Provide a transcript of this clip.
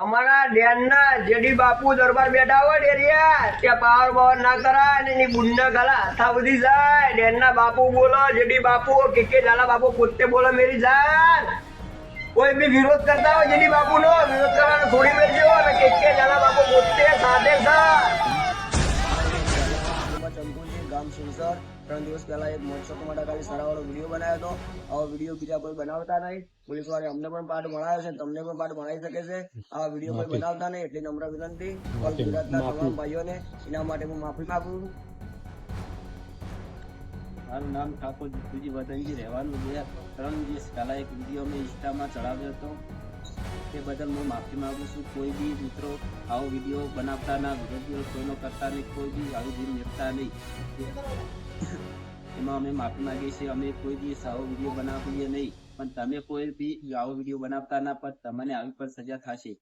અમારા ડેન ના જેડી બાપુ દરબાર બેઠા હોય ડેરિયા ત્યાં પાવર બાવર ના કરાય ને એની બુંડા ગાલા હાથા બધી જાય. ડેન ના બાપુ બોલો જેડી બાપુ કે ઝાલા બાપુ પોતે બોલો મેરી જાન. કોઈ બી વિરોધ કરતા હોય જેડી બાપુ નો વિરોધ કરવાનો થોડી બેસજો અને કે ઝાલા બાપુ પોતે સાથે ચંપુજી ગામ સુરસર 3 દિવસ પહેલા એક મોક્ષ ટકાની સારાવાળો વિડીયો બનાવ્યો હતો. આવો વિડીયો બીજા કોઈ બનાવતા નહીં. પોલીસ વાળે અમને પણ પાઠ ભણાવ્યો છે, તમને પણ પાઠ ભણાવી શકે છે. આવા વિડીયો કોઈ બનાવતા નહીં એટલી નમ્ર વિનંતી. ગુજરાતના તમામ ભાઈઓને એના માટે હું માફી માંગુ છું. મારું નામ ઠાકોર જીતુજી વતનજી રહેવાનું છે. 3 દિવસ પહેલા એક વિડીયો મેં ઇન્સ્ટામાં ચડાવ્યો હતો, તે બદલ હું માફી માંગુ છું. કોઈ બી મિત્રો આવો વિડીયો બનાવતા ના, વિરોધીઓ કોઈનો કરતા નહીં, કોઈ બી આવી દિન નિપતા નહીં, એમાં અમે માફી માંગીએ છીએ. અમે કોઈ દિવસ આવો વિડીયો બનાવીએ નહીં, પણ તમે કોઈ બી આવો વિડીયો બનાવતા ના, પણ તમને આવી પણ સજા થશે.